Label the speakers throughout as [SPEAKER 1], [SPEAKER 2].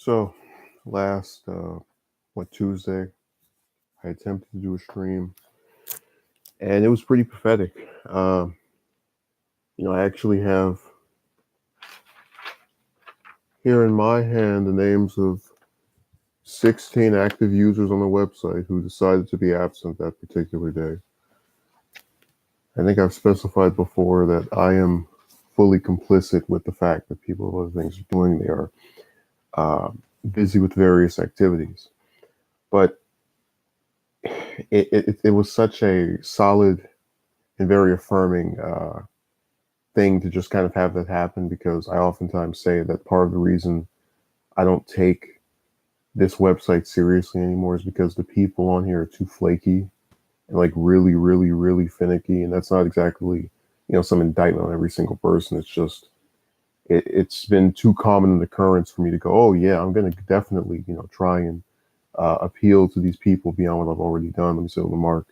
[SPEAKER 1] So last Tuesday, I attempted to do a stream, and it was pretty pathetic. I actually have here in my hand the names of 16 active users on the website who decided to be absent that particular day. I think I've specified before that I am fully complicit with the fact that people of other things are doing. They are uh, busy with various activities, but it was such a solid and very affirming thing to just kind of have that happen, because I oftentimes say that part of the reason I don't take this website seriously anymore is because the people on here are too flaky and like really, really, really finicky. And that's not exactly, some indictment on every single person. It's just, it's been too common an occurrence for me to go, oh yeah, I'm going to definitely, try and appeal to these people beyond what I've already done. Let me say on the mark.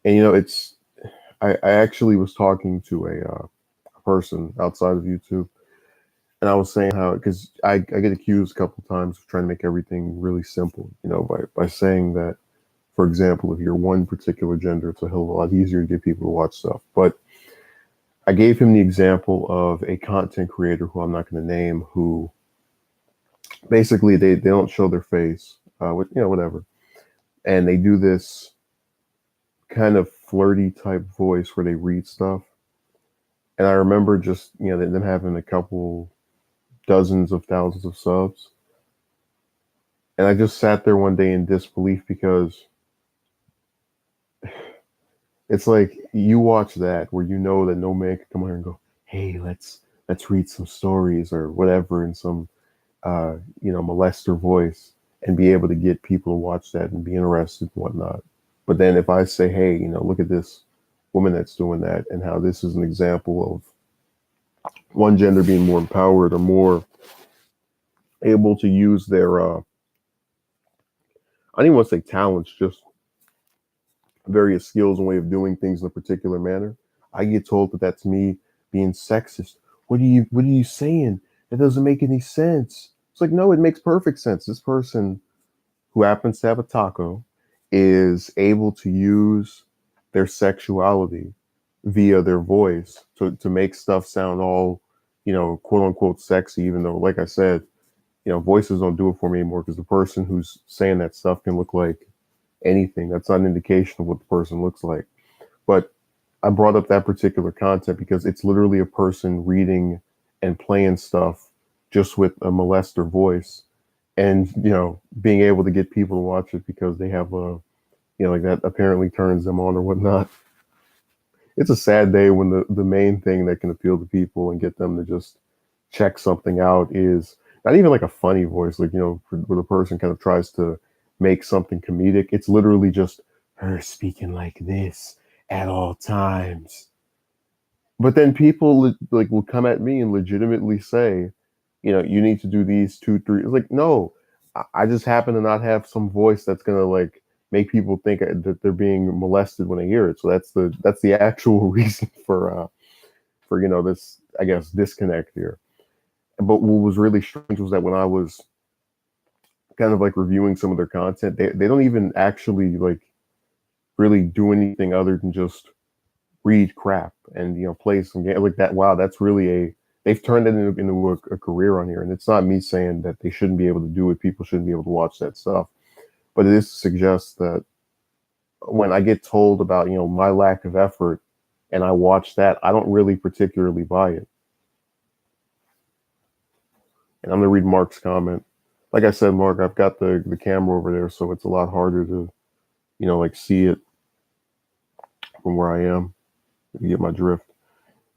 [SPEAKER 1] And, I actually was talking to a person outside of YouTube, and I was saying how, because I get accused a couple times of trying to make everything really simple, by saying that, for example, if you're one particular gender, it's a hell of a lot easier to get people to watch stuff. But I gave him the example of a content creator who I'm not going to name, who basically they don't show their face, with, whatever. And they do this kind of flirty type voice where they read stuff. And I remember just, them having a couple dozens of thousands of subs. And I just sat there one day in disbelief, because it's like you watch that where you know that no man can come here and go, hey, let's read some stories or whatever in some molester voice, and be able to get people to watch that and be interested and whatnot. But then if I say, hey, look at this woman that's doing that, and how this is an example of one gender being more empowered or more able to use their I don't even want to say talents, just various skills and way of doing things in a particular manner, I get told that that's me being sexist. What are you saying? That doesn't make any sense. It's like, no, it makes perfect sense. This person who happens to have a taco is able to use their sexuality via their voice to make stuff sound all, quote unquote sexy, even though, like I said, voices don't do it for me anymore, because the person who's saying that stuff can look like anything. That's not an indication of what the person looks like. But I brought up that particular content because it's literally a person reading and playing stuff just with a molester voice, and being able to get people to watch it because they have a, like that apparently turns them on or whatnot. It's a sad day when the main thing that can appeal to people and get them to just check something out is not even like a funny voice, like, where the person kind of tries to make something comedic. It's literally just her speaking like this at all times. But then people like will come at me and legitimately say, you need to do these two, three. It's like, no, I just happen to not have some voice that's gonna like make people think that they're being molested when they hear it. So that's the actual reason for this, I guess, disconnect here. But what was really strange was that when I was kind of like reviewing some of their content, they don't even actually like really do anything other than just read crap and play some game like that. Wow, that's really they've turned it into a career on here. And it's not me saying that they shouldn't be able to do it, people shouldn't be able to watch that stuff, but it is to suggest that when I get told about my lack of effort and I watch that, I don't really particularly buy it. And I'm gonna read Mark's comment. Like I said, Mark, I've got the camera over there, so it's a lot harder to like see it from where I am. If you get my drift.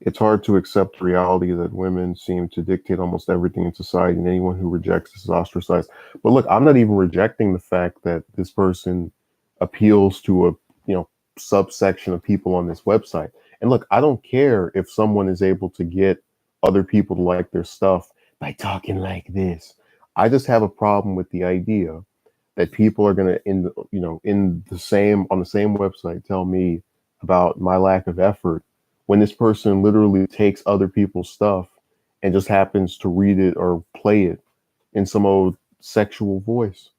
[SPEAKER 1] It's hard to accept the reality that women seem to dictate almost everything in society, and anyone who rejects this is ostracized. But look, I'm not even rejecting the fact that this person appeals to a subsection of people on this website. And look, I don't care if someone is able to get other people to like their stuff by talking like this. I just have a problem with the idea that people are going to in the same on the same website tell me about my lack of effort when this person literally takes other people's stuff and just happens to read it or play it in some old sexual voice.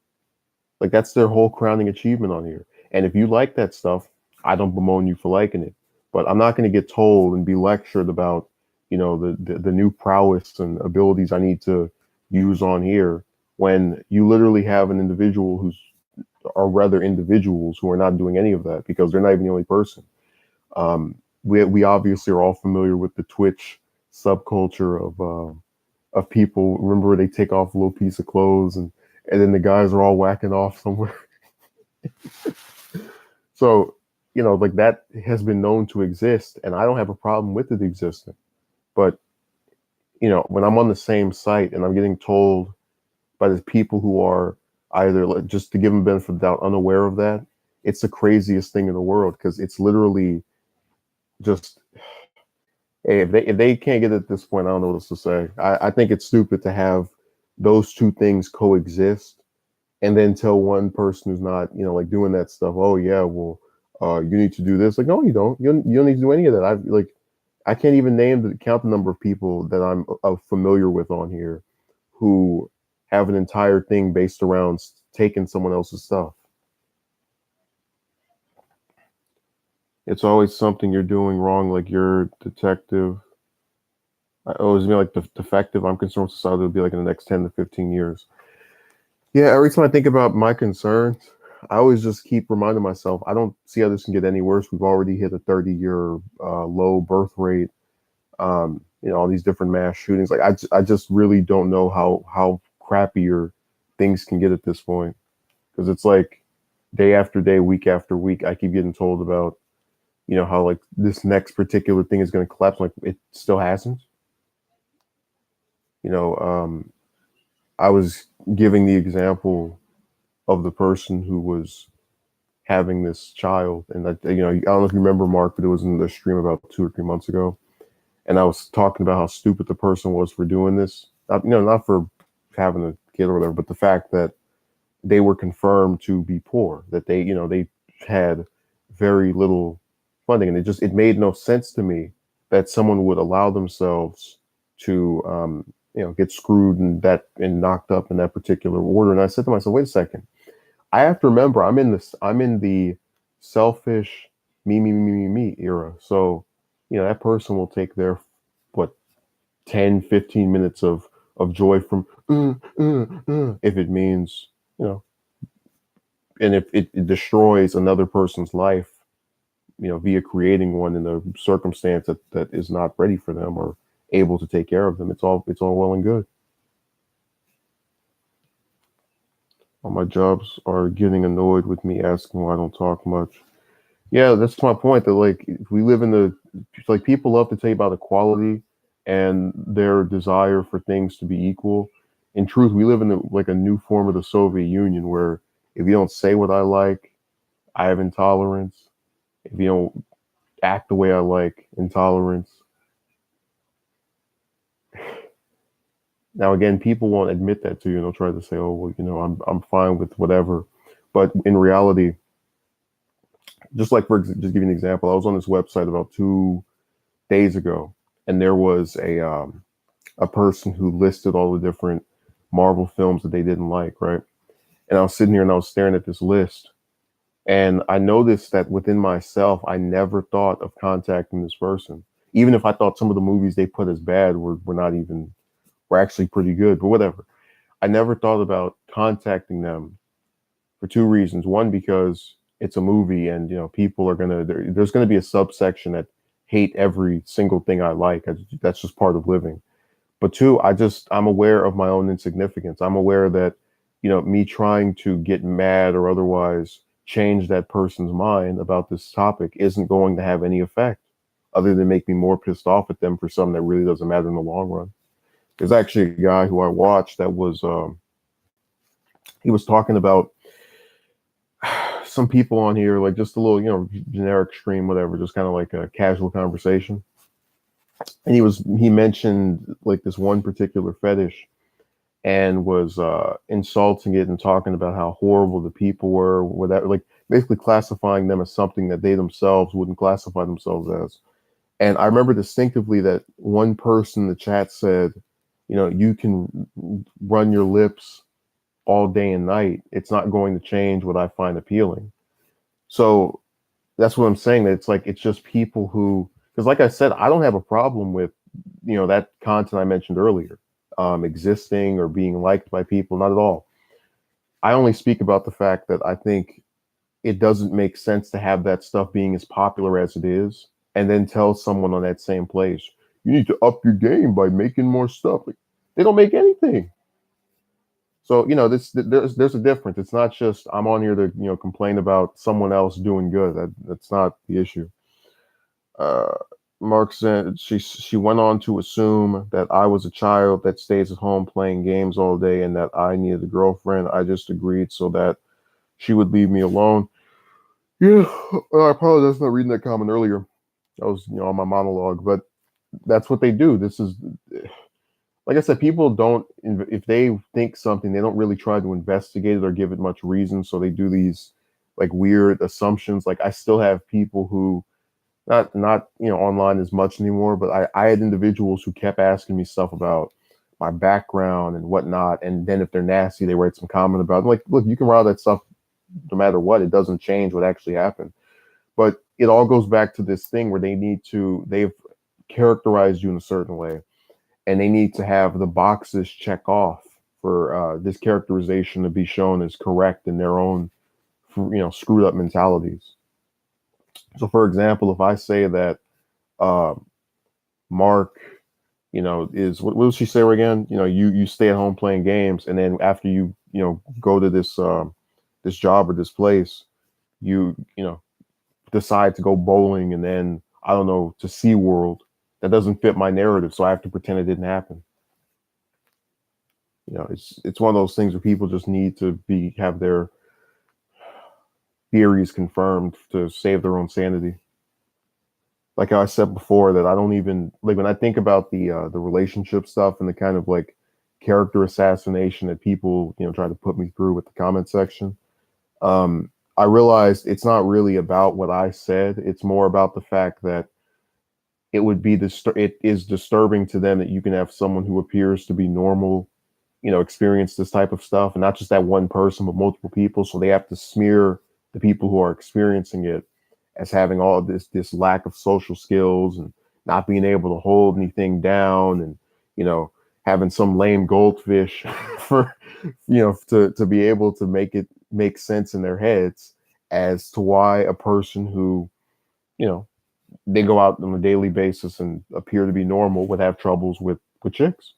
[SPEAKER 1] Like that's their whole crowning achievement on here. And if you like that stuff, I don't bemoan you for liking it. But I'm not going to get told and be lectured about, the new prowess and abilities I need to use on here when you literally have an individual who's, or rather individuals who are not doing any of that because they're not even the only person. We obviously are all familiar with the Twitch subculture of people. Remember where they take off a little piece of clothes and then the guys are all whacking off somewhere. So, like that has been known to exist, and I don't have a problem with it existing. But, when I'm on the same site and I'm getting told by the people who are either just to give them benefit of the doubt, unaware of that, it's the craziest thing in the world because it's literally just, hey, if they can't get it at this point, I don't know what else to say. I think it's stupid to have those two things coexist and then tell one person who's not, like doing that stuff, oh yeah, well, you need to do this. Like, no, you don't. You don't need to do any of that. I can't even count the number of people that I'm familiar with on here who have an entire thing based around taking someone else's stuff. It's always something you're doing wrong, like you're detective. I always mean like defective. I'm concerned with society will be like in the next 10 to 15 years. Yeah, every time I think about my concerns, I always just keep reminding myself, I don't see how this can get any worse. We've already hit a 30-year low birth rate. All these different mass shootings. Like I just really don't know how crappier things can get at this point. Because it's like day after day, week after week, I keep getting told about, how like this next particular thing is going to collapse. Like it still hasn't. You know, I was giving the example of the person who was having this child, and I don't know if you remember, Mark, but it was in the stream about 2 or 3 months ago, and I was talking about how stupid the person was for doing this. Not for having a kid or whatever, but the fact that they were confirmed to be poor, that they had very little funding, and it made no sense to me that someone would allow themselves to get screwed and knocked up in that particular order. And I said to myself, wait a second, I have to remember I'm in the selfish me era. So, that person will take their what 10, 15 minutes of joy from if it means, and if it destroys another person's life, via creating one in a circumstance that is not ready for them or able to take care of them, it's all well and good. All my jobs are getting annoyed with me asking why I don't talk much. Yeah, that's my point. That like we live in like people love to tell you about equality and their desire for things to be equal. In truth, we live in like a new form of the Soviet Union where if you don't say what I like, I have intolerance. If you don't act the way I like, intolerance. Now again, people won't admit that to you, and they'll try to say, "Oh, well, I'm fine with whatever," but in reality, just just give you an example, I was on this website about 2 days ago, and there was a person who listed all the different Marvel films that they didn't like, right? And I was sitting here and I was staring at this list, and I noticed that within myself, I never thought of contacting this person, even if I thought some of the movies they put as bad were actually pretty good, but whatever. I never thought about contacting them for two reasons. One, because it's a movie and, people are there's going to be a subsection that hate every single thing I like. That's just part of living. But two, I'm aware of my own insignificance. I'm aware that, me trying to get mad or otherwise change that person's mind about this topic isn't going to have any effect other than make me more pissed off at them for something that really doesn't matter in the long run. There's actually a guy who I watched that was, he was talking about some people on here, like just a little, generic stream, whatever, just kind of like a casual conversation. And he mentioned like this one particular fetish and was insulting it and talking about how horrible the people were, whatever, like basically classifying them as something that they themselves wouldn't classify themselves as. And I remember distinctively that one person in the chat said, you can run your lips all day and night. It's not going to change what I find appealing. So that's what I'm saying. That it's like it's just people who, because like I said, I don't have a problem with that content I mentioned earlier, existing or being liked by people. Not at all. I only speak about the fact that I think it doesn't make sense to have that stuff being as popular as it is, and then tell someone on that same place, you need to up your game by making more stuff. Like, they don't make anything. So there's a difference. It's not just I'm on here to complain about someone else doing good. That's not the issue. Uh, Mark said she went on to assume that I was a child that stays at home playing games all day and that I needed a girlfriend. I just agreed so that she would leave me alone. Yeah, I apologize for not reading that comment earlier. That was on my monologue, but that's what they do. This is, like I said, people don't, if they think something, they don't really try to investigate it or give it much reason. So they do these like weird assumptions. Like I still have people who, not online as much anymore, but I had individuals who kept asking me stuff about my background and whatnot. And then if they're nasty, they write some comment about it. I'm like, look, you can write all that stuff no matter what. It doesn't change what actually happened. But it all goes back to this thing where they've characterized you in a certain way, and they need to have the boxes check off for this characterization to be shown as correct in their own, screwed up mentalities. So, for example, if I say that uh, Mark, is what will she say again? You stay at home playing games, and then after you go to this job or this place, you decide to go bowling, and then I don't know, to SeaWorld. That doesn't fit my narrative, so I have to pretend it didn't happen. It's one of those things where people just need to have their theories confirmed to save their own sanity. Like I said before, that I don't even like when I think about the relationship stuff and the kind of like character assassination that people try to put me through with the comment section. I realized it's not really about what I said. It's more about the fact that it is disturbing to them that you can have someone who appears to be normal, experience this type of stuff, and not just that one person, but multiple people. So they have to smear the people who are experiencing it as having all of this lack of social skills and not being able to hold anything down, and having some lame goldfish for to be able to make sense in their heads as to why a person who you know they go out on a daily basis and appear to be normal would have troubles with chicks.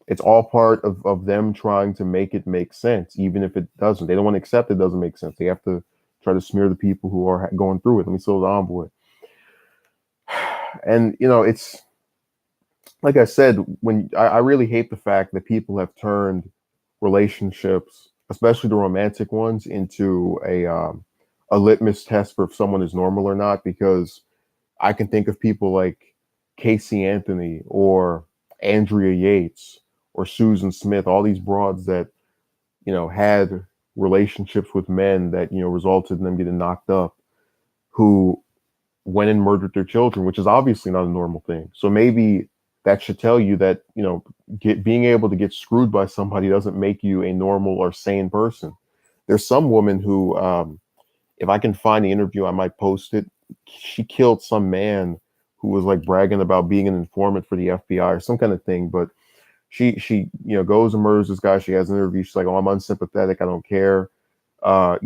[SPEAKER 1] It's all part of them trying to make it make sense, even if it doesn't. They don't want to accept it doesn't make sense. They have to try to smear the people who are going through it. Let me slow down, boy. And it's like I said, when I really hate the fact that people have turned relationships, especially the romantic ones, into a litmus test for if someone is normal or not. Because I can think of people like Casey Anthony or Andrea Yates or Susan Smith, all these broads that, had relationships with men that, resulted in them getting knocked up, who went and murdered their children, which is obviously not a normal thing. So maybe that should tell you that, being able to get screwed by somebody doesn't make you a normal or sane person. There's some woman who, if I can find the interview, I might post it. She killed some man who was like bragging about being an informant for the FBI or some kind of thing. But she goes and murders this guy. She has an interview. She's like, "Oh, I'm unsympathetic. I don't care. I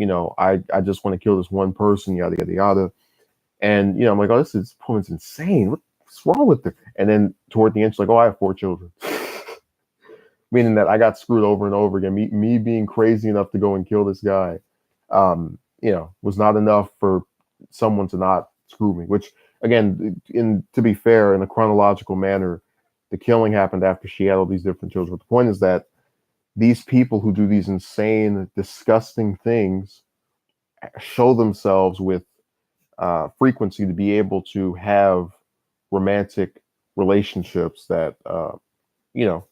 [SPEAKER 1] just want to kill this one person. Yada yada yada." And I'm like, "Oh, this woman's insane. What's wrong with her?" And then toward the end, she's like, "Oh, I have 4 children." Meaning that I got screwed over and over again. Me being crazy enough to go and kill this guy, was not enough for someone to not screw me. Which, again, to be fair, in a chronological manner, the killing happened after she had all these different children. But the point is that these people who do these insane, disgusting things show themselves with frequency to be able to have romantic relationships that you know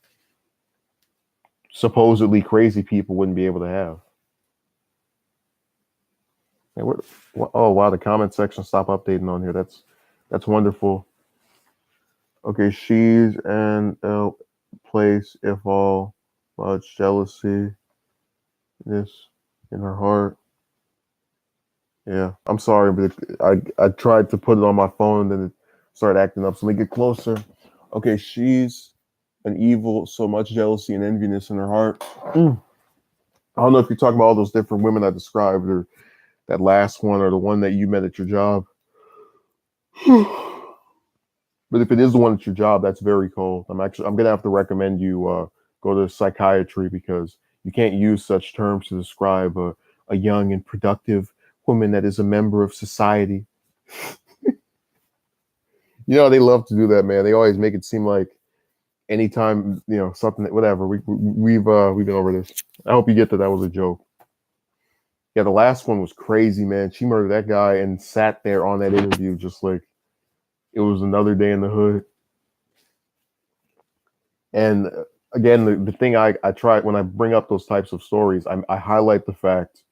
[SPEAKER 1] supposedly crazy people wouldn't be able to have. And oh wow, the comment section stopped updating on here. That's wonderful. Okay, she's in a place if all much jealousy this in her heart. Yeah, I'm sorry, but I tried to put it on my phone, then it started acting up. So let me get closer. Okay, she's an evil, so much jealousy and enviness in her heart. I don't know if you're talking about all those different women I described, or that last one, or the one that you met at your job. But if it is the one at your job, that's very cold. I'm gonna have to recommend you go to psychiatry because you can't use such terms to describe a young and productive woman that is a member of society. You know, they love to do that, man. They always make it seem like anytime, something that whatever. We've been over this. I hope you get that that was a joke. Yeah, the last one was crazy, man. She murdered that guy and sat there on that interview just like it was another day in the hood. And again, the thing I try when I bring up those types of stories, I highlight the fact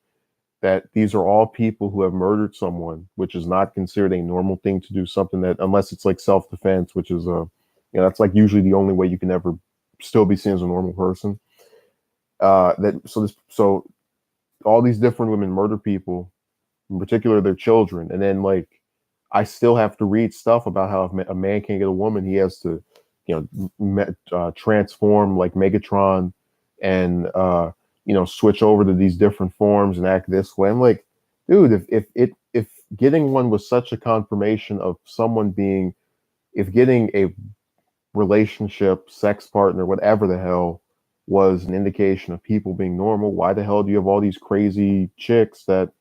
[SPEAKER 1] that these are all people who have murdered someone, which is not considered a normal thing to do. Something that, unless it's like self defense, which is that's like usually the only way you can ever still be seen as a normal person. So all these different women murder people, in particular their children, and then like I still have to read stuff about how if a man can't get a woman, he has to, transform like Megatron and switch over to these different forms and act this way. I'm like, dude, if getting one was such a confirmation of someone being, if getting a relationship, sex partner, whatever the hell, was an indication of people being normal, why the hell do you have all these crazy chicks that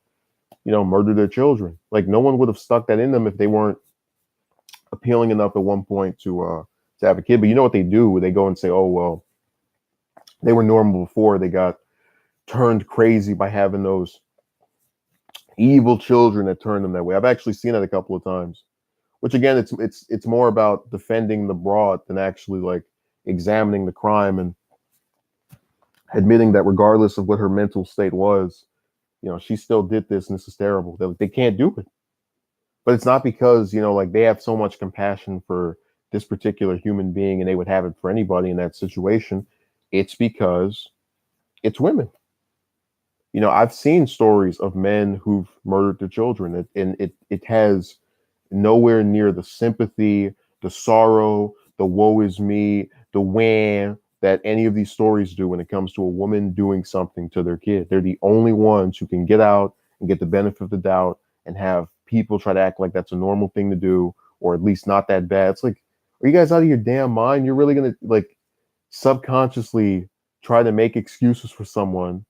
[SPEAKER 1] murder their children? Like no one would have stuck that in them if they weren't appealing enough at one point to have a kid. But you know what they do? They go and say, "Oh well, they were normal before. They got turned crazy by having those evil children that turned them that way." I've actually seen it a couple of times. Which again, it's more about defending the broad than actually like examining the crime and admitting that regardless of what her mental state was, she still did this and this is terrible. They can't do it. But it's not because like they have so much compassion for this particular human being and they would have it for anybody in that situation. It's because it's women. I've seen stories of men who've murdered their children, and it has nowhere near the sympathy, the sorrow, the woe is me, the wham that any of these stories do when it comes to a woman doing something to their kid. They're the only ones who can get out and get the benefit of the doubt and have people try to act like that's a normal thing to do, or at least not that bad. It's like, are you guys out of your damn mind? You're really gonna like subconsciously try to make excuses for someone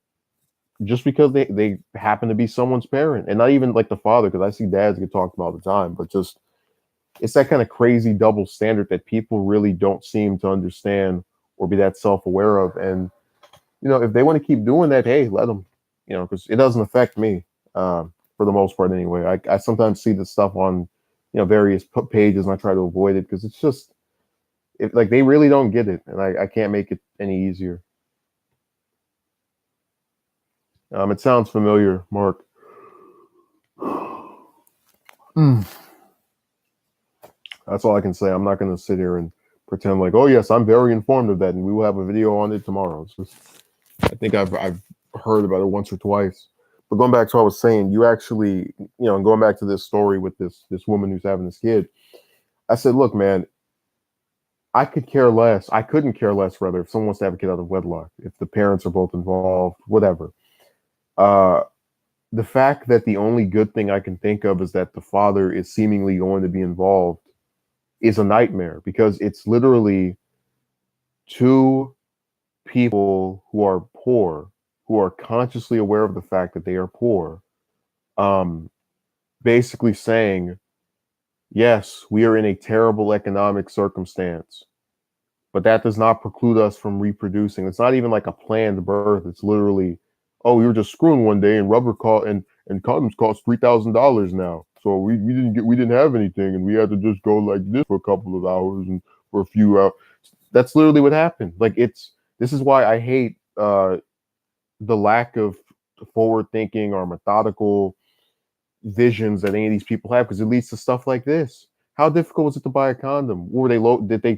[SPEAKER 1] just because they happen to be someone's parent, and not even like the father, because I see dads get talked about all the time, but just it's that kind of crazy double standard that people really don't seem to understand or be that self-aware of. And if they want to keep doing that, hey, let them, because it doesn't affect me, for the most part anyway. I sometimes see this stuff on various pages and I try to avoid it because it's just like they really don't get it, and I can't make it any easier. It sounds familiar, Mark. Mm. That's all I can say. I'm not going to sit here and pretend like, oh yes, I'm very informed of that, and we will have a video on it tomorrow. It's just, I think I've heard about it once or twice. But going back to what I was saying, you actually, and going back to this story with this woman who's having this kid, I said, look, man, I could care less. I couldn't care less, rather, if someone wants to have a kid out of wedlock, if the parents are both involved, whatever. Uh, the fact that the only good thing I can think of is that the father is seemingly going to be involved is a nightmare, because it's literally two people who are poor, who are consciously aware of the fact that they are poor, um, basically saying, yes, we are in a terrible economic circumstance, but that does not preclude us from reproducing. It's not even like a planned birth. It's literally, oh, we were just screwing one day and rubber caught and condoms cost $3,000 now. So we didn't have anything and we had to just go like this for a couple of hours and for a few hours. That's literally what happened. Like this is why I hate the lack of forward thinking or methodical visions that any of these people have, because it leads to stuff like this. How difficult was it to buy a condom? Were they low? Did they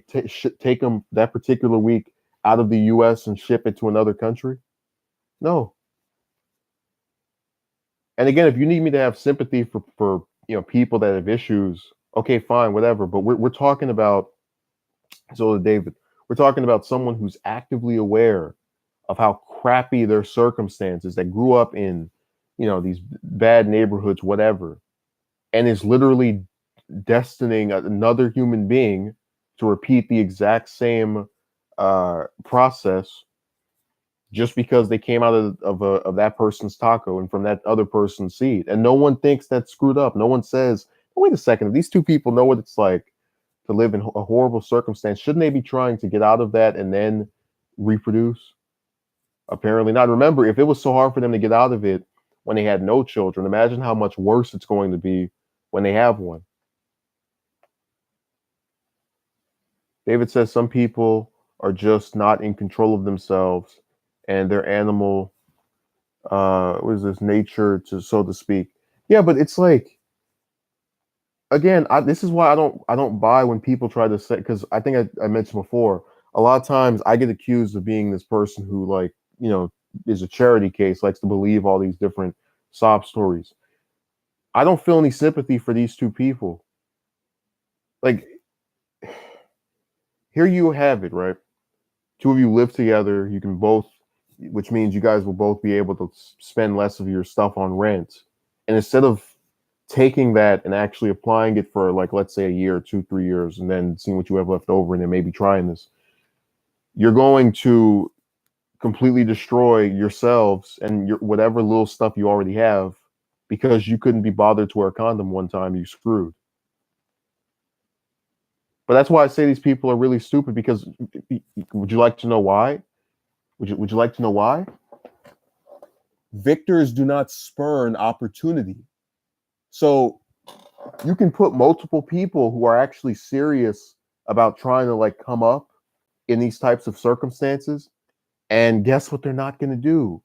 [SPEAKER 1] take them that particular week out of the U.S. and ship it to another country? No. And again, if you need me to have sympathy for people that have issues, okay, fine, whatever. But we're talking about, so David, we're talking about someone who's actively aware of how crappy their circumstances, that grew up in, these bad neighborhoods, whatever, and is literally destining another human being to repeat the exact same process just because they came out of that person's taco and from that other person's seed. And no one thinks that's screwed up. No one says, oh, wait a second, if these two people know what it's like to live in a horrible circumstance, shouldn't they be trying to get out of that and then reproduce? Apparently not. Remember, if it was so hard for them to get out of it when they had no children, imagine how much worse it's going to be when they have one. David says some people are just not in control of themselves and their animal, what is this, nature, to so to speak. Yeah, but it's like, again, this is why I don't buy when people try to say, because I think I mentioned before, a lot of times I get accused of being this person who, like, is a charity case, likes to believe all these different sob stories. I don't feel any sympathy for these two people. Like, here you have it, right? Two of you live together. You can both, which means you guys will both be able to spend less of your stuff on rent. And instead of taking that and actually applying it for, like, let's say a year, 2-3 years, and then seeing what you have left over and then maybe trying this, you're going to completely destroy yourselves and your whatever little stuff you already have because you couldn't be bothered to wear a condom one time. You screwed. But that's why I say these people are really stupid, because would you like to know why? Would you like to know why? Victors do not spurn opportunity. So you can put multiple people who are actually serious about trying to, like, come up in these types of circumstances, and guess what they're not going to do?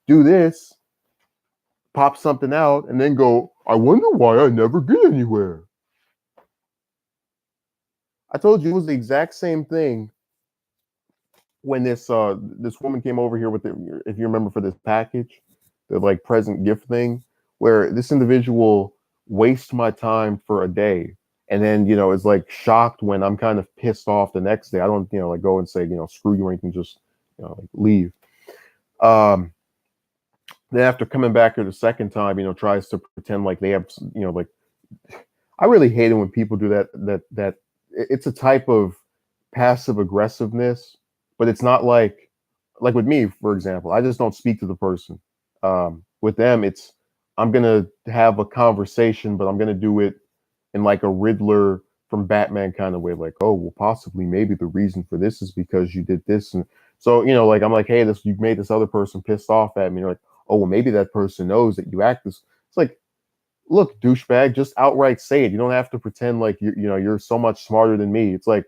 [SPEAKER 1] Do this, pop something out, and then go, I wonder why I never get anywhere. I told you it was the exact same thing when this woman came over here with if you remember, for this package, the, like, present gift thing, where this individual wastes my time for a day and then is like shocked when I'm kind of pissed off the next day. I don't like go and say screw you or anything, just like leave. Then after coming back here the second time, tries to pretend like they have like, I really hate it when people do that. It's a type of passive aggressiveness, but it's not like with me, for example, I just don't speak to the person. With them, it's, I'm gonna have a conversation, but I'm gonna do it in like a Riddler from Batman kind of way, like, oh, well, possibly maybe the reason for this is because you did this, and so like I'm like, hey, this, you've made this other person pissed off at me. You're like, oh, well, maybe that person knows that you act this. It's like, look, douchebag, just outright say it. You don't have to pretend like you're so much smarter than me. It's like,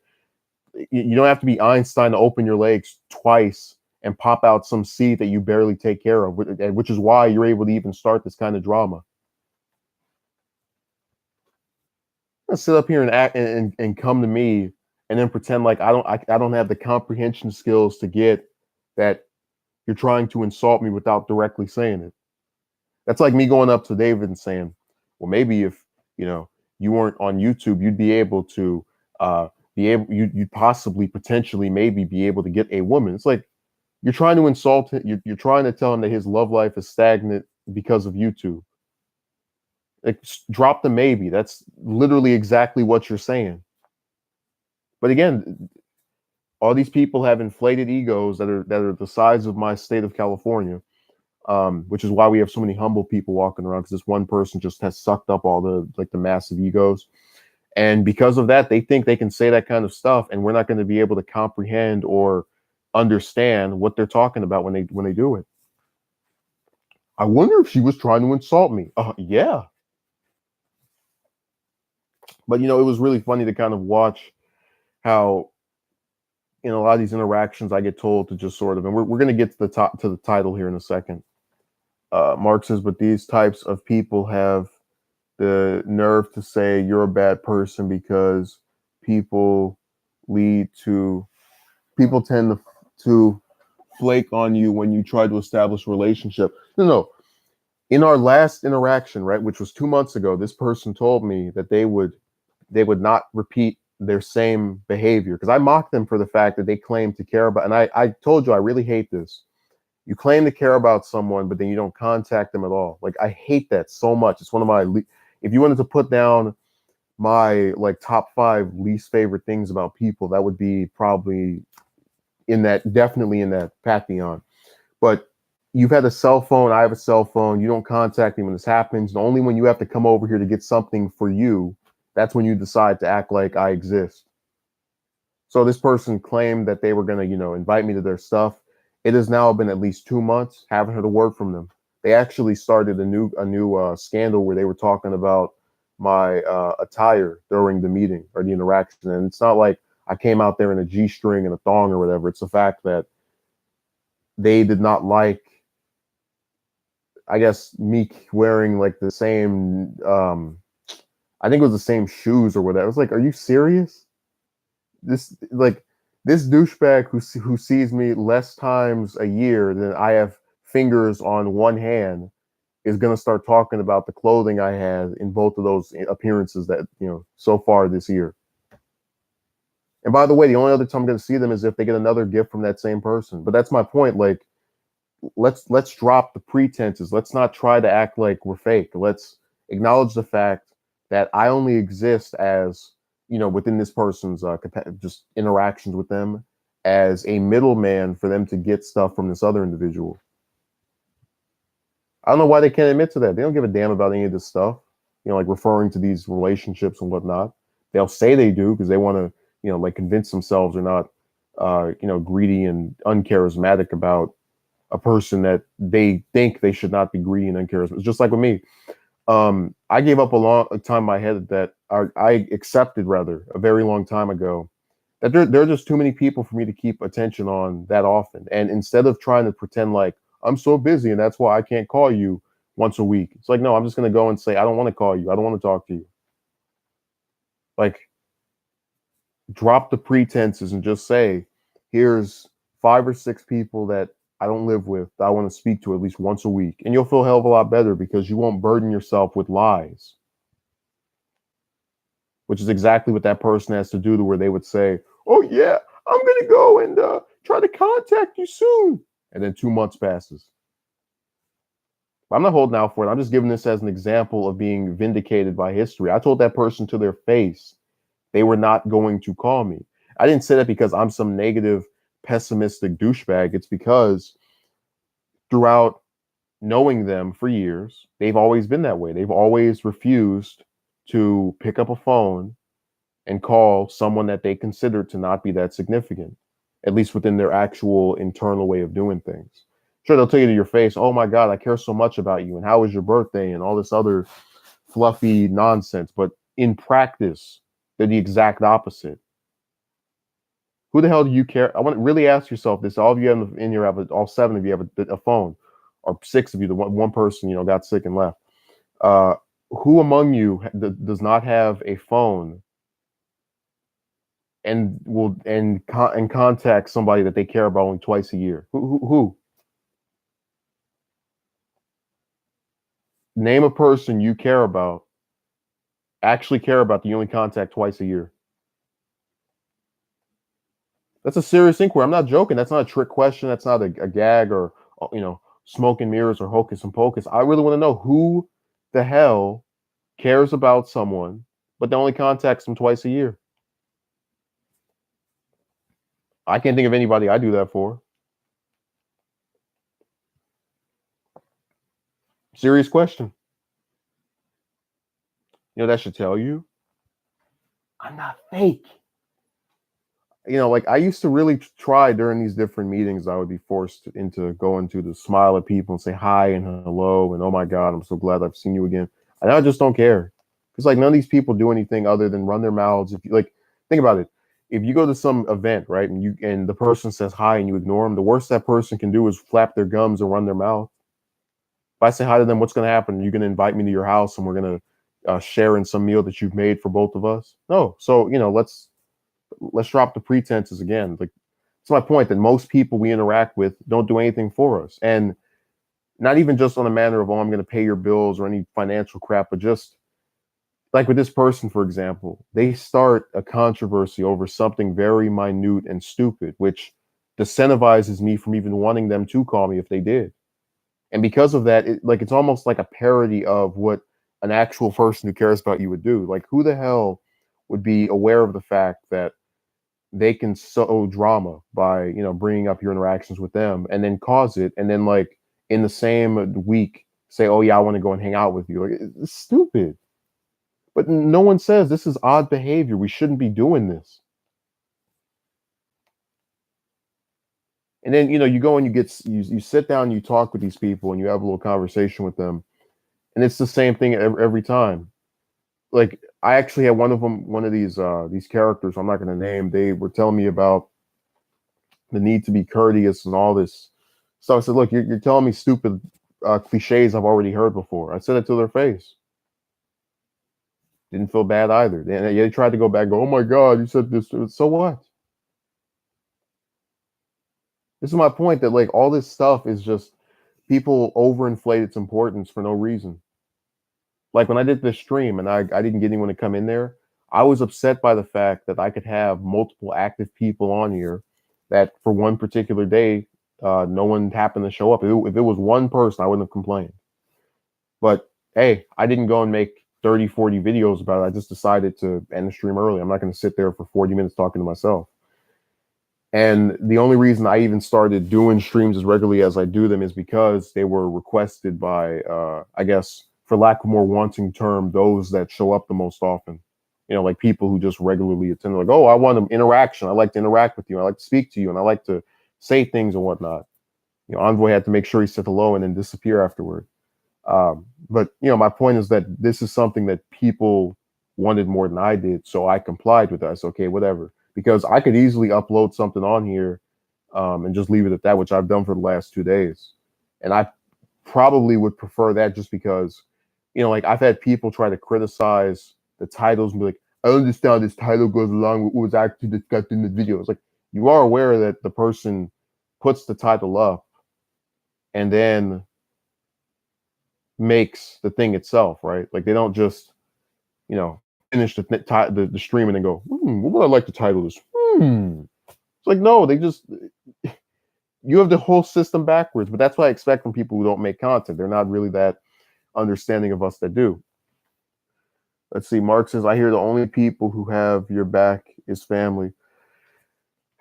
[SPEAKER 1] you don't have to be Einstein to open your legs twice and pop out some seed that you barely take care of, which is why you're able to even start this kind of drama. Sit up here and act and come to me and then pretend like I don't have the comprehension skills to get that you're trying to insult me without directly saying it. That's like me going up to David and saying, well, maybe if you weren't on YouTube, you'd be able to you'd possibly potentially maybe be able to get a woman. It's like, you're trying to insult him. You're trying to tell him that his love life is stagnant because of YouTube. Like, drop the maybe. That's literally exactly what you're saying. But again, all these people have inflated egos that are the size of my state of California, which is why we have so many humble people walking around, because this one person just has sucked up all the massive egos. And because of that, they think they can say that kind of stuff, and we're not going to be able to comprehend or understand what they're talking about when they do it. I wonder if she was trying to insult me. Yeah. But it was really funny to kind of watch how in a lot of these interactions I get told to just sort of, and we're going to get to the title here in a second. Mark says, but these types of people have the nerve to say you're a bad person because people lead to people tend to flake on you when you try to establish a relationship. No. In our last interaction, right, which was 2 months ago, this person told me that they would not repeat their same behavior because I mocked them for the fact that they claim to care about. And I told you I really hate this. You claim to care about someone, but then you don't contact them at all. Like I hate that so much. It's one of my. If you wanted to put down my like top 5 least favorite things about people, that would be probably definitely in that pantheon. But you've had a cell phone, I have a cell phone, you don't contact me when this happens. And only when you have to come over here to get something for you, that's when you decide to act like I exist. So this person claimed that they were going to, invite me to their stuff. It has now been at least 2 months. Haven't heard a word from them. They actually started a new scandal where they were talking about my attire during the meeting or the interaction. And it's not like I came out there in a G-string and a thong or whatever. It's the fact that they did not like, I guess, me wearing like the same, I think it was the same shoes or whatever. I was like, are you serious? This douchebag who sees me less times a year than I have fingers on one hand is going to start talking about the clothing I had in both of those appearances that, so far this year. And by the way, the only other time I'm going to see them is if they get another gift from that same person. But that's my point. Like, let's drop the pretenses. Let's not try to act like we're fake. Let's acknowledge the fact that I only exist as, within this person's just interactions with them as a middleman for them to get stuff from this other individual. I don't know why they can't admit to that. They don't give a damn about any of this stuff, like referring to these relationships and whatnot. They'll say they do because they want to, like convince themselves they're not, greedy and uncharismatic about a person that they think they should not be greedy and uncharismatic. It's just like with me. I gave up a time in my head that I accepted rather a very long time ago that there are just too many people for me to keep attention on that often. And instead of trying to pretend like I'm so busy and that's why I can't call you once a week, it's like, no, I'm just going to go and say, I don't want to call you. I don't want to talk to you. Like, drop the pretenses and just say, here's 5 or 6 people that I don't live with that I want to speak to at least once a week. And you'll feel a hell of a lot better because you won't burden yourself with lies. Which is exactly what that person has to do to where they would say, oh yeah, I'm going to go and try to contact you soon. And then 2 months passes. I'm not holding out for it. I'm just giving this as an example of being vindicated by history. I told that person to their face they were not going to call me. I didn't say that because I'm some negative, pessimistic douchebag. It's because throughout knowing them for years, they've always been that way. They've always refused to pick up a phone and call someone that they consider to not be that significant, at least within their actual internal way of doing things. Sure, they'll tell you to your face, oh my God, I care so much about you. And how was your birthday? And all this other fluffy nonsense. But in practice, they're the exact opposite. Who the hell do you care? I want to really ask yourself this. All of you have in your, all 7 of you have a phone, or 6 of you, the one person, got sick and left. Who among you does not have a phone and will contact somebody that they care about only twice a year? Who? Name a person you care about, actually care about, that you only contact twice a year. That's a serious inquiry. I'm not joking. That's not a trick question. That's not a gag or, smoke and mirrors or hocus and pocus. I really want to know who the hell cares about someone, but they only contacts them twice a year. I can't think of anybody I do that for. Serious question. That should tell you I'm not fake. Like I used to really try during these different meetings, I would be forced into going to smile at people and say hi and hello and oh my God, I'm so glad I've seen you again. And I just don't care. Because like none of these people do anything other than run their mouths. If you like, think about it. If you go to some event, right, and the person says hi and you ignore them, the worst that person can do is flap their gums and run their mouth. If I say hi to them, what's going to happen? You're going to invite me to your house and we're going to, share in some meal that you've made for both of us? No. So, let's drop the pretenses again. Like, it's my point that most people we interact with don't do anything for us. And not even just on a manner of, oh, I'm going to pay your bills or any financial crap, but just like with this person, for example, they start a controversy over something very minute and stupid, which disincentivizes me from even wanting them to call me if they did. And because of that, it's almost like a parody of what an actual person who cares about you would do. Like, who the hell would be aware of the fact that they can sow drama by, bringing up your interactions with them and then cause it, and then like in the same week say, oh yeah, I want to go and hang out with you. Like, it's stupid. But no one says this is odd behavior. We shouldn't be doing this. And then, you go and you sit down, you talk with these people, and you have a little conversation with them, and it's the same thing every time. Like, I actually had one of these characters, I'm not going to name. They were telling me about the need to be courteous and all this stuff. I said, look, you're telling me stupid cliches I've already heard before. I said it to their face. Didn't feel bad either. They tried to go back and go, oh my God, you said this. So what? This is my point, that like all this stuff is just people overinflate its importance for no reason. Like when I did this stream and I didn't get anyone to come in there, I was upset by the fact that I could have multiple active people on here that for one particular day, no one happened to show up. If it was one person, I wouldn't have complained. But hey, I didn't go and make 30, 40 videos about it. I just decided to end the stream early. I'm not going to sit there for 40 minutes talking to myself. And the only reason I even started doing streams as regularly as I do them is because they were requested by, I guess, for lack of more wanting term, those that show up the most often. Like people who just regularly attend, like, oh, I want an interaction. I like to interact with you. I like to speak to you, and I like to say things and whatnot. Envoy had to make sure he said hello and then disappear afterward. But my point is that this is something that people wanted more than I did, so I complied with that. I said, okay, whatever, because I could easily upload something on here and just leave it at that, which I've done for the last 2 days. And I probably would prefer that, just because, like I've had people try to criticize the titles and be like, I understand this title goes along with what was actually discussed in the video. It's like, you are aware that the person puts the title up and then makes the thing itself, right? Like they don't just, finish the stream and then go, what would I like to title this? It's like, no, they just, you have the whole system backwards. But that's what I expect from people who don't make content. They're not really that understanding of us that do. Let's see. Mark says, I hear the only people who have your back is family.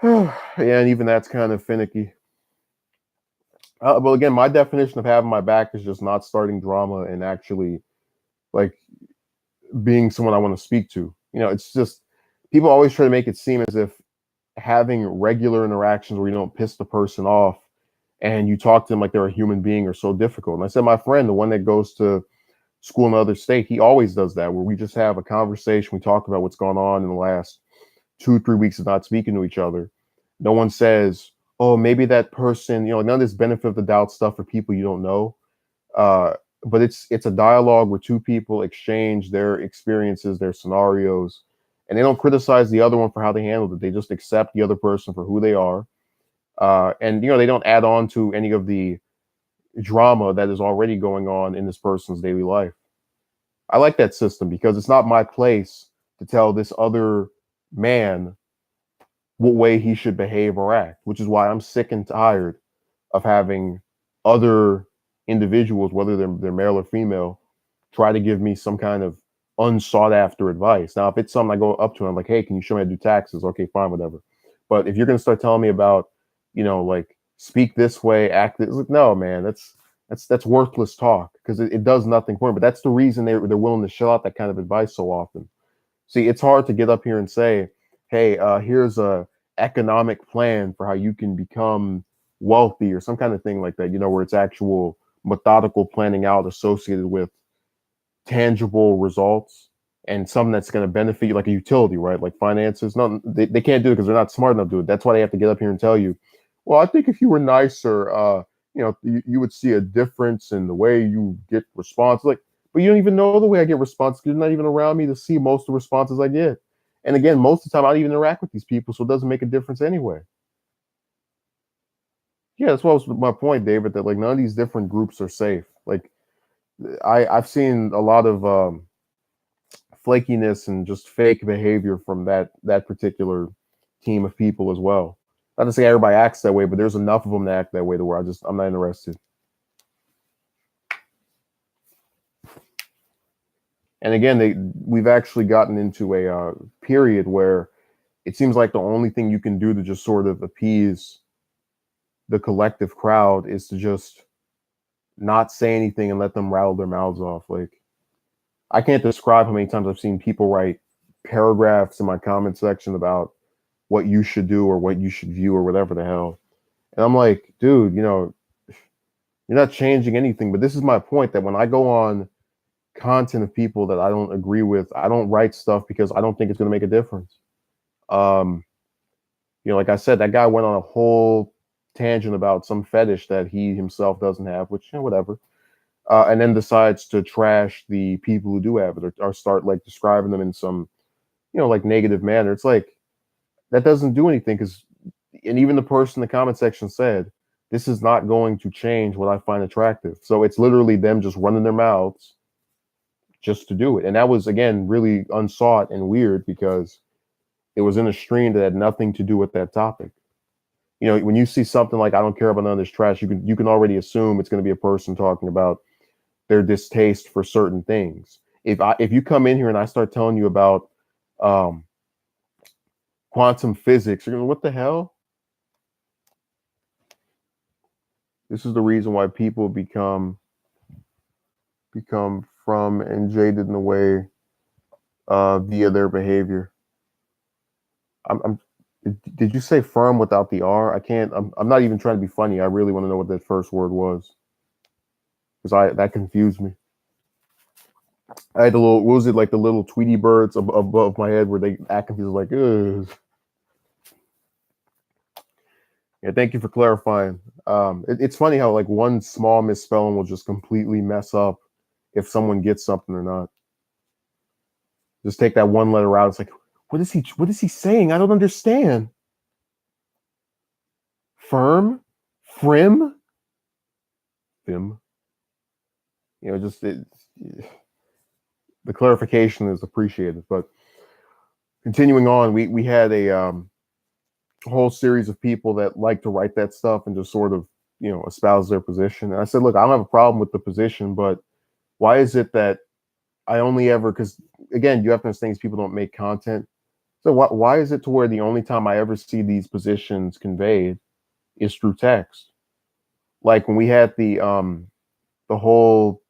[SPEAKER 1] Yeah, and even that's kind of finicky. But again, my definition of having my back is just not starting drama and actually like being someone I want to speak to. It's just, people always try to make it seem as if having regular interactions where you don't piss the person off and you talk to them like they're a human being are so difficult. And I said, my friend, the one that goes to school in another state, he always does that, where we just have a conversation. We talk about what's gone on in the last 2-3 weeks of not speaking to each other. No one says, oh, maybe that person, none of this benefit of the doubt stuff for people you don't know. But it's a dialogue where two people exchange their experiences, their scenarios, and they don't criticize the other one for how they handled it. They just accept the other person for who they are. And they don't add on to any of the drama that is already going on in this person's daily life. I like that system because it's not my place to tell this other man what way he should behave or act, which is why I'm sick and tired of having other individuals, whether they're male or female, try to give me some kind of unsought after advice. Now, if it's something I go up to and I'm like, hey, can you show me how to do taxes? Okay, fine, whatever. But if you're going to start telling me about, like speak this way, act this, like, no, man, that's worthless talk, because it does nothing for me. But that's the reason they're willing to shell out that kind of advice so often. See, it's hard to get up here and say, hey, here's a economic plan for how you can become wealthy or some kind of thing like that, where it's actual methodical planning out associated with tangible results and something that's going to benefit you, like a utility, right? Like finances. No, they can't do it because they're not smart enough to do it. That's why they have to get up here and tell you, well, I think if you were nicer, you would see a difference in the way you get response. Like, But you don't even know the way I get responses. You're not even around me to see most of the responses I get. And again, most of the time I don't even interact with these people, so it doesn't make a difference anyway. Yeah, that's what was my point, David. That like none of these different groups are safe. Like I've seen a lot of flakiness and just fake behavior from that particular team of people as well. Not to say everybody acts that way, but there's enough of them to act that way to where I'm not interested. And again, we've actually gotten into a period where it seems like the only thing you can do to just sort of appease the collective crowd is to just not say anything and let them rattle their mouths off. Like I can't describe how many times I've seen people write paragraphs in my comment section about what you should do or what you should view or whatever the hell. And I'm like, dude, you're not changing anything. But this is my point, that when I go on content of people that I don't agree with, I don't write stuff because I don't think it's going to make a difference. Like I said, that guy went on a whole tangent about some fetish that he himself doesn't have, which, whatever. And then decides to trash the people who do have it, or start like describing them in some, like negative manner. It's like, that doesn't do anything, and even the person in the comment section said, this is not going to change what I find attractive. So it's literally them just running their mouths just to do it. And that was, again, really unsought and weird because it was in a stream that had nothing to do with that topic. When you see something like, I don't care about none of this trash, you can already assume it's going to be a person talking about their distaste for certain things. If you come in here and I start telling you about quantum physics, you're going, what the hell? This is the reason why people become from and jaded in a way via their behavior. Did you say firm without the R? I can't. I'm not even trying to be funny. I really want to know what that first word was, because that confused me. I had the little, what was it, like the little Tweety birds above my head where they act confused, like, ugh. Yeah, thank you for clarifying. It's funny how like one small misspelling will just completely mess up if someone gets something or not. Just take that one letter out. It's like, what is he saying? I don't understand. Firm, frim, fim. Just the clarification is appreciated. But continuing on, we had a whole series of people that like to write that stuff and just sort of espouse their position. And I said, look, I don't have a problem with the position, but why is it that I only ever, because again, you have to understand, people don't make content. So why is it to where the only time I ever see these positions conveyed is through text? Like when we had the whole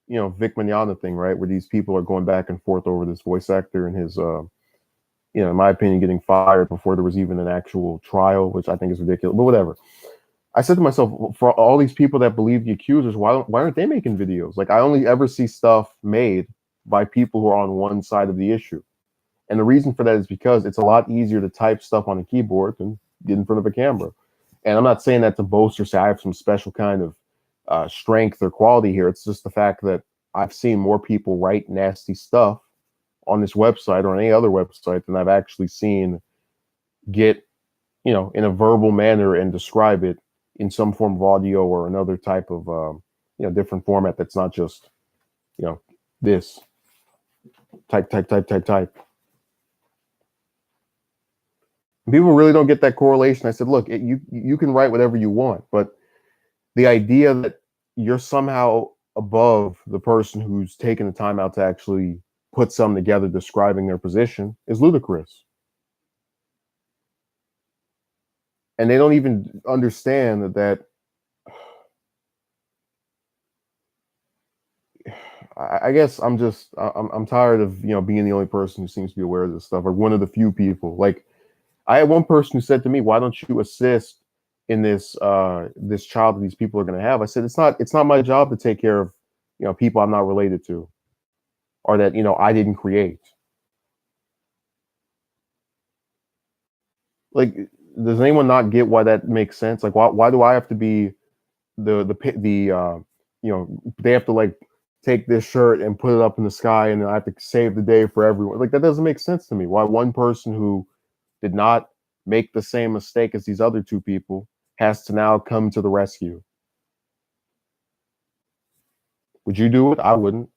[SPEAKER 1] Vic Mignogna thing, right, where these people are going back and forth over this voice actor and his in my opinion, getting fired before there was even an actual trial, which I think is ridiculous. But whatever. I said to myself, for all these people that believe the accusers, why aren't they making videos? Like I only ever see stuff made by people who are on one side of the issue. And the reason for that is because it's a lot easier to type stuff on a keyboard than get in front of a camera. And I'm not saying that to boast or say I have some special kind of strength or quality here. It's just the fact that I've seen more people write nasty stuff on this website or any other website than I've actually seen get, in a verbal manner and describe it in some form of audio or another type of, different format that's not just, this type. People really don't get that correlation. I said, look, you can write whatever you want, but the idea that you're somehow above the person who's taken the time out to actually put something together describing their position is ludicrous. And they don't even understand that I guess I'm tired of being the only person who seems to be aware of this stuff, or one of the few people. Like I had one person who said to me, "Why don't you assist in this this child that these people are going to have?" I said, "It's not my job to take care of people I'm not related to, or that I didn't create." Like, does anyone not get why that makes sense? Like, why do I have to be the they have to like take this shirt and put it up in the sky and I have to save the day for everyone. Like that doesn't make sense to me. Why one person who did not make the same mistake as these other two people has to now come to the rescue? Would you do it? I wouldn't,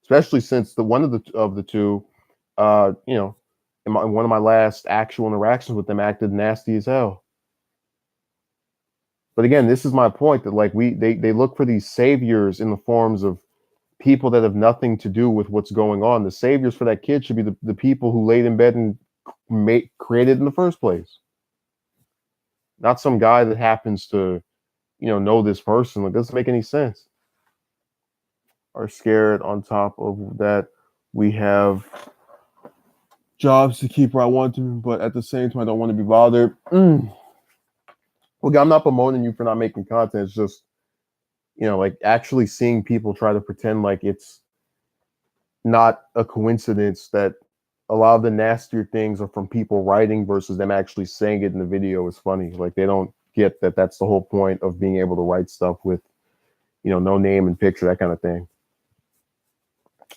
[SPEAKER 1] especially since the one of the two, you know, in one of my last actual interactions with them acted nasty as hell. But again, this is my point that like they look for these saviors in the forms of people that have nothing to do with what's going on. The saviors for that kid should be the people who laid in bed and created in the first place, not some guy that happens to, know this person. It doesn't make any sense. Are scared. On top of that, we have jobs to keep where I want to, but at the same time, I don't want to be bothered. Look, I'm not promoting you for not making content. It's just, like actually seeing people try to pretend like it's not a coincidence that a lot of the nastier things are from people writing versus them actually saying it in the video is funny. Like they don't get that that's the whole point of being able to write stuff with, no name and picture, that kind of thing.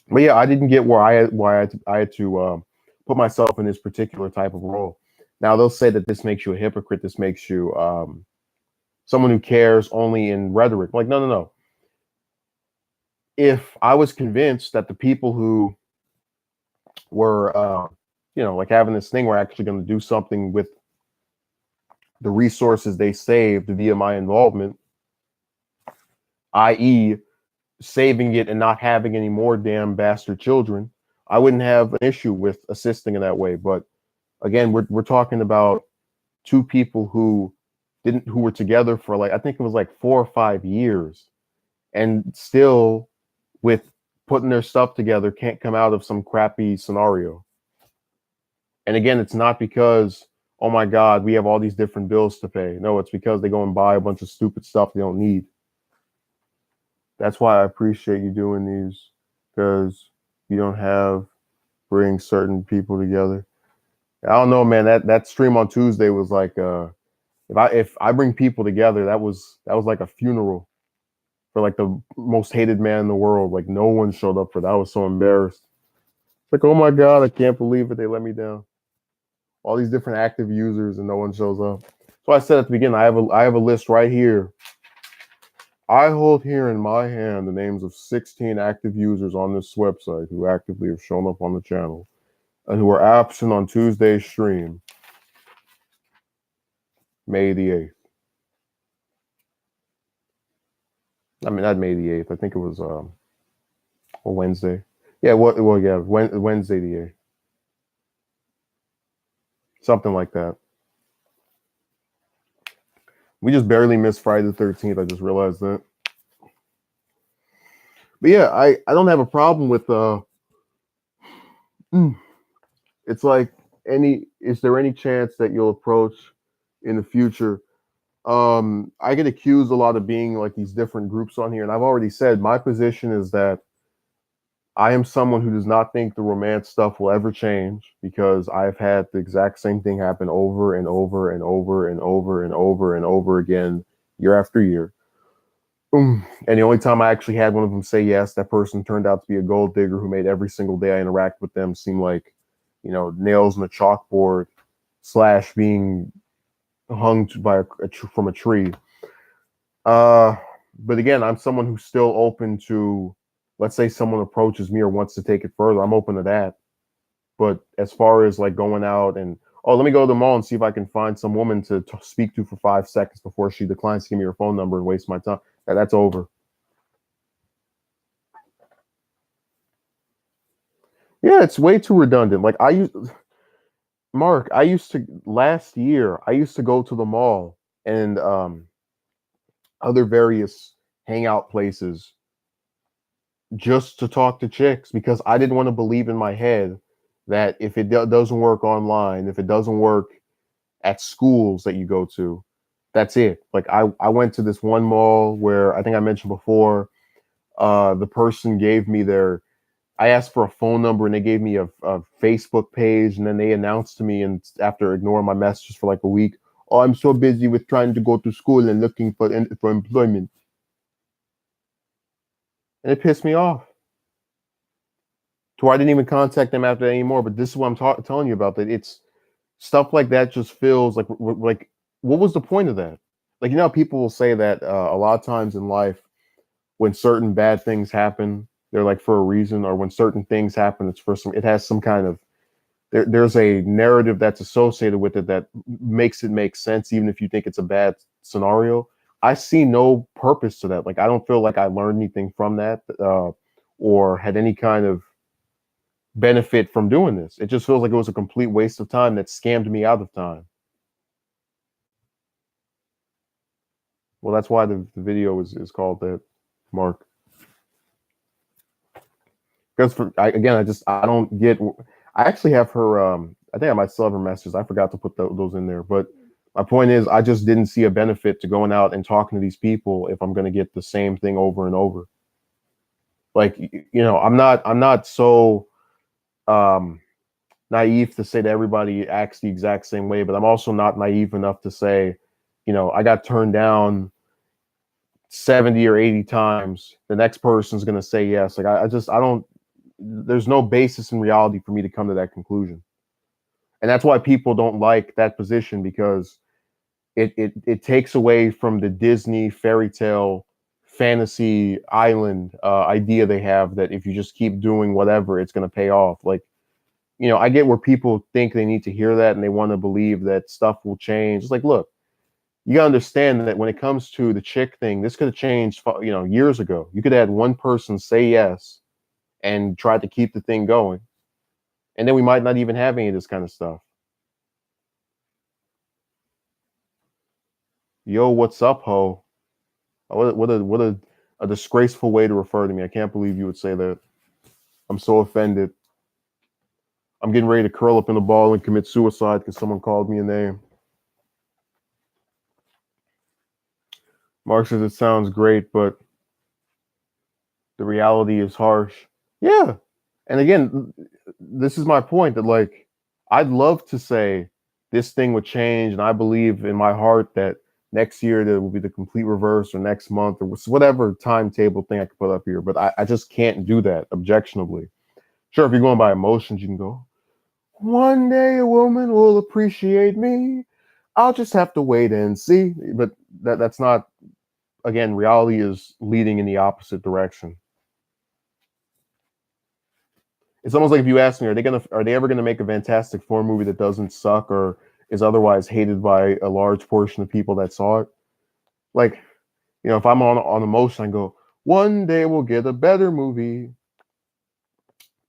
[SPEAKER 1] But yeah, I didn't get why I had to put myself in this particular type of role. Now they'll say that this makes you a hypocrite. This makes you someone who cares only in rhetoric. Like, no. If I was convinced that the people who were, like having this thing were actually going to do something with the resources they saved via my involvement, i.e., saving it and not having any more damn bastard children, I wouldn't have an issue with assisting in that way. But again, we're talking about two people who were together for like, I think it was like 4 or 5 years, and still with putting their stuff together can't come out of some crappy scenario. And again, it's not because, oh my God, we have all these different bills to pay. No, it's because they go and buy a bunch of stupid stuff they don't need. That's why I appreciate you doing these, because you don't have bring certain people together. I don't know, man. That stream on Tuesday was like, if I bring people together, that was like a funeral for like the most hated man in the world. Like no one showed up for that. I was so embarrassed. It's like, oh my God, I can't believe it. They let me down. All these different active users and no one shows up. So I said at the beginning, I have a list right here. I hold here in my hand the names of 16 active users on this website who actively have shown up on the channel and who are absent on Tuesday's stream, May the 8th. I mean, not May the 8th. I think it was a Wednesday. Yeah, Wednesday the 8th. Something like that. We just barely missed Friday the 13th. I just realized that. But yeah, I don't have a problem with it's like is there any chance that you'll approach in the future? I get accused a lot of being like these different groups on here, and I've already said my position is that I am someone who does not think the romance stuff will ever change, because I've had the exact same thing happen over and over and over and over and over and over again, year after year. And the only time I actually had one of them say yes, that person turned out to be a gold digger who made every single day I interact with them seem like, nails on a chalkboard / being hung from a tree. But again, I'm someone who's still open to, let's say someone approaches me or wants to take it further, I'm open to that. But as far as like going out and, oh, let me go to the mall and see if I can find some woman to speak to for 5 seconds before she declines to give me her phone number and waste my time, that's over. Yeah, it's way too redundant. Like last year, I used to go to the mall and other various hangout places just to talk to chicks, because I didn't want to believe in my head that if it doesn't work online, if it doesn't work at schools that you go to, that's it. Like I went to this one mall where I think I mentioned before, the person gave me I asked for a phone number and they gave me a Facebook page, and then they announced to me, and after ignoring my messages for like a week, oh, I'm so busy with trying to go to school and looking for employment. and it pissed me off. To where I didn't even contact them after that anymore. But this is what I'm telling you about. That it's stuff like that just feels like what was the point of that? Like, you know, people will say that a lot of times in life, when certain bad things happen, they're like for a reason, or when certain things happen, it's for some. It has some kind of there's a narrative that's associated with it that makes it make sense, even if you think it's a bad scenario. I see no purpose to that. Like, I don't feel like I learned anything from that, or had any kind of benefit from doing this. It just feels like it was a complete waste of time that scammed me out of time. Well, that's why the video is called that, Mark. Because again, I don't get. I actually have her. I think I might still have her messages. I forgot to put those in there. But my point is, I just didn't see a benefit to going out and talking to these people if I'm going to get the same thing over and over. Like, you know, I'm not so naive to say that everybody acts the exact same way, but I'm also not naive enough to say, you know, I got turned down 70 or 80 times. The next person's going to say yes. Like, I don't. There's no basis in reality for me to come to that conclusion. And that's why people don't like that position, because it takes away from the Disney fairy tale fantasy island idea they have, that if you just keep doing whatever, it's going to pay off. Like, you know, I get where people think they need to hear that and they want to believe that stuff will change. It's like, look, you gotta understand that when it comes to the chick thing, this could have changed, you know, years ago. You could have had one person say yes and try to keep the thing going, and then we might not even have any of this kind of stuff. Yo, what's up, ho? What a disgraceful way to refer to me. I can't believe you would say that. I'm so offended. I'm getting ready to curl up in a ball and commit suicide because someone called me a name. Mark says it sounds great, but the reality is harsh. Yeah. And again, this is my point, that like, I'd love to say this thing would change, and I believe in my heart that next year there will be the complete reverse, or next month, or whatever timetable thing I could put up here. But I just can't do that objectionably. Sure, if you're going by emotions, you can go, one day a woman will appreciate me. I'll just have to wait and see. But that's not, again, reality is leading in the opposite direction. It's almost like if you ask me, are they ever gonna make a Fantastic Four movie that doesn't suck or is otherwise hated by a large portion of people that saw it? Like, you know, if I'm on emotion, I go, one day we'll get a better movie.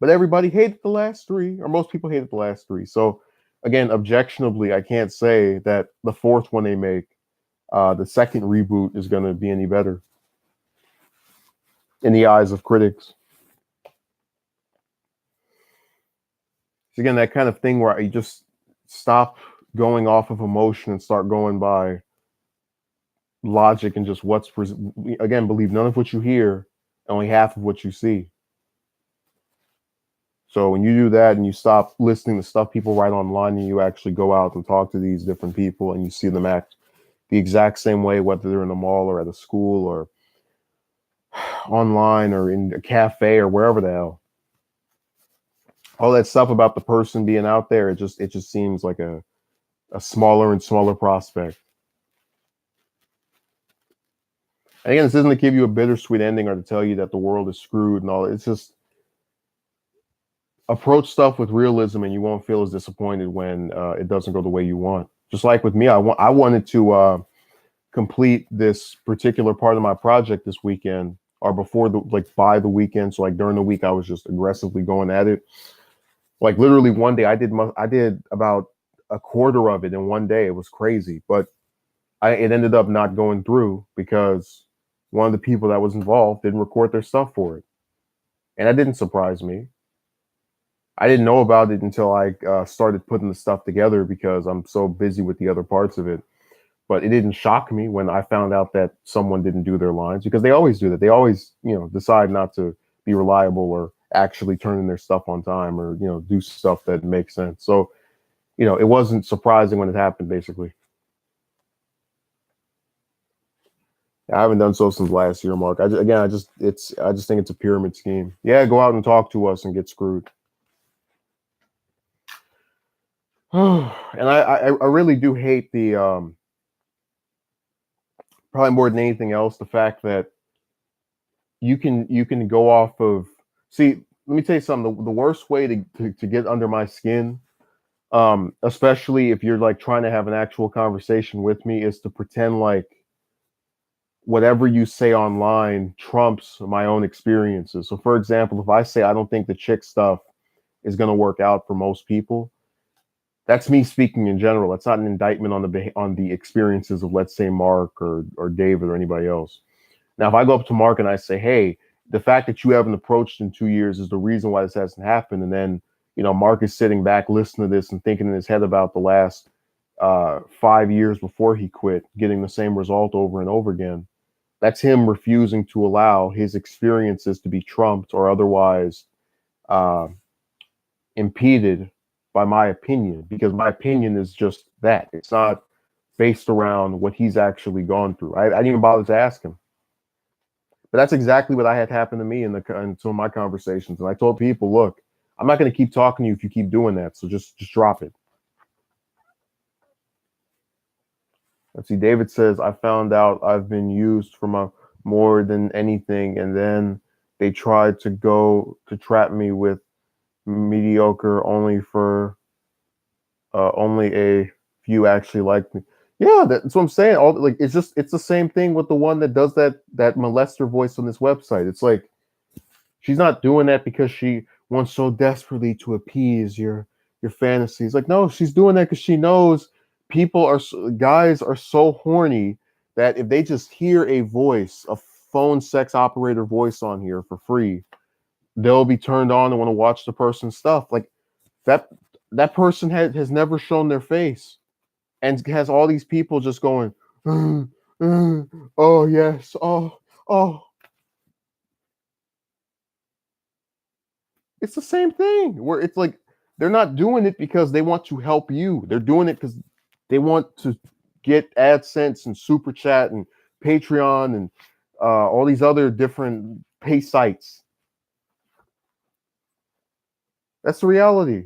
[SPEAKER 1] But everybody hated the last three, or most people hated the last three. So again, objectionably, I can't say that the fourth one they make, the second reboot, is gonna be any better in the eyes of critics. Again, that kind of thing where you just stop going off of emotion and start going by logic and just again, believe none of what you hear, only half of what you see. So when you do that and you stop listening to stuff people write online, and you actually go out and talk to these different people and you see them act the exact same way, whether they're in a mall or at a school or online or in a cafe or wherever the hell, all that stuff about the person being out there, it just seems like a smaller and smaller prospect. And again, this isn't to give you a bittersweet ending or to tell you that the world is screwed and all. It's just approach stuff with realism, and you won't feel as disappointed when it doesn't go the way you want. Just like with me, I wanted to complete this particular part of my project this weekend, or before by the weekend. So like during the week, I was just aggressively going at it. Like literally one day, I did about a quarter of it in one day. It was crazy, but it ended up not going through because one of the people that was involved didn't record their stuff for it, and that didn't surprise me. I didn't know about it until I started putting the stuff together because I'm so busy with the other parts of it. But it didn't shock me when I found out that someone didn't do their lines, because they always do that. They always, you know, decide not to be reliable or actually turn in their stuff on time, or, you know, do stuff that makes sense. So, you know, it wasn't surprising when it happened, basically. I haven't done so since last year, Mark. I just think it's a pyramid scheme. Yeah, go out and talk to us and get screwed. And I really do hate the probably more than anything else the fact that you can go off of, see, let me tell you something, the worst way to get under my skin, especially if you're like trying to have an actual conversation with me, is to pretend like whatever you say online trumps my own experiences. So for example, if I say I don't think the chick stuff is going to work out for most people, that's me speaking in general. That's not an indictment on the experiences of, let's say, Mark or David or anybody else. Now, if I go up to Mark and I say, "Hey, the fact that you haven't approached in 2 years is the reason why this hasn't happened," and then Mark is sitting back listening to this and thinking in his head about the last 5 years before he quit, getting the same result over and over again. That's him refusing to allow his experiences to be trumped or otherwise uh, impeded by my opinion, because my opinion is just that. It's not based around what he's actually gone through. I didn't even bother to ask him. But that's exactly what I had happen to me in some of my conversations. And I told people, look, I'm not going to keep talking to you if you keep doing that. So just drop it. Let's see. David says, I found out I've been used for more than anything. And then they tried to go to trap me with mediocre only a few actually liked me. Yeah, that's what I'm saying. It's the same thing with the one that does that molester voice on this website. It's like she's not doing that because she wants so desperately to appease your fantasies. Like, no, she's doing that because she knows guys are so horny that if they just hear a phone sex operator voice on here for free, they'll be turned on and want to watch the person's stuff. Like that that person has never shown their face and has all these people just going, oh yes, oh. It's the same thing where it's like they're not doing it because they want to help you. They're doing it because they want to get AdSense and Super Chat and Patreon and all these other different pay sites. That's the reality.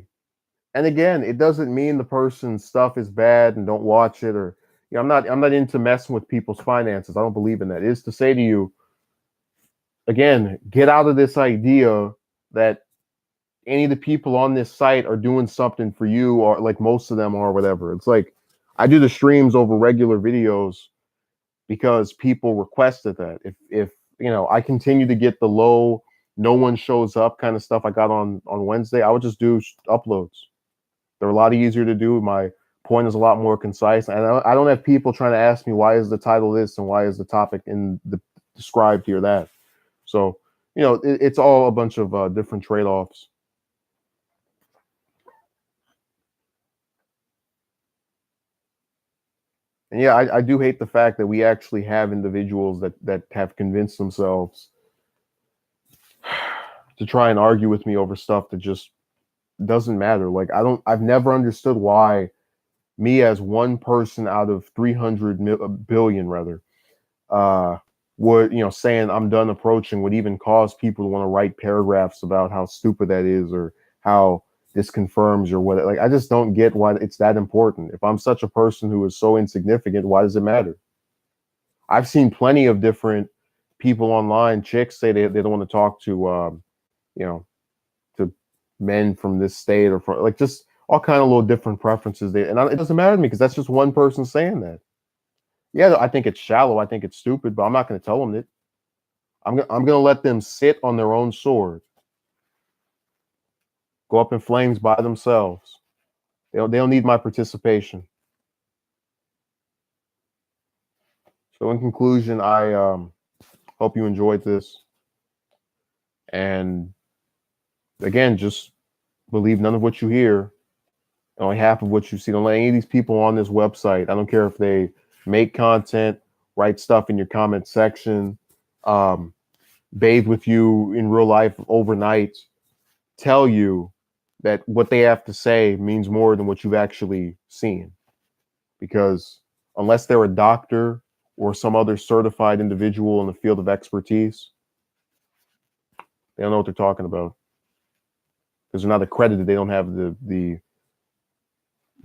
[SPEAKER 1] And again, it doesn't mean the person's stuff is bad and don't watch it, or I'm not into messing with people's finances. I don't believe in that. It is to say to you, again, get out of this idea that any of the people on this site are doing something for you, or like most of them are, whatever. It's like I do the streams over regular videos because people requested that. If I continue to get the low, no one shows up kind of stuff I got on Wednesday, I would just do uploads. They're a lot easier to do. My point is a lot more concise, and I don't have people trying to ask me why is the title this and why is the topic in the described here that. So it's all a bunch of different trade-offs. And yeah, I do hate the fact that we actually have individuals that have convinced themselves to try and argue with me over stuff that just doesn't matter. Like I've never understood why me as one person out of 300 billion rather, would saying I'm done approaching would even cause people to want to write paragraphs about how stupid that is or how this confirms or what. Like I just don't get why it's that important. If I'm such a person who is so insignificant, why does it matter? I've seen plenty of different people online, chicks say they don't want to talk to you know to men from this state or from like just all kind of little different preferences there, and it doesn't matter to me because that's just one person saying that. Yeah, I think it's shallow. I think it's stupid, but I'm not going to tell them that. I'm going to let them sit on their own sword, go up in flames by themselves. They don't need my participation. So, in conclusion, I hope you enjoyed this. And again, just believe none of what you hear, only half of what you see. Don't let any of these people on this website, I don't care if they make content, write stuff in your comment section, bathe with you in real life overnight, tell you that what they have to say means more than what you've actually seen. Because unless they're a doctor or some other certified individual in the field of expertise, they don't know what they're talking about because they're not accredited. They don't have the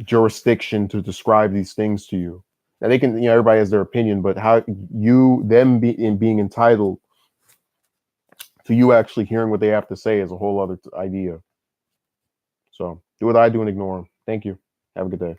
[SPEAKER 1] jurisdiction to describe these things to you. Now they can, everybody has their opinion, but how being entitled to you actually hearing what they have to say is a whole other idea. So do what I do and ignore them. Thank you. Have a good day.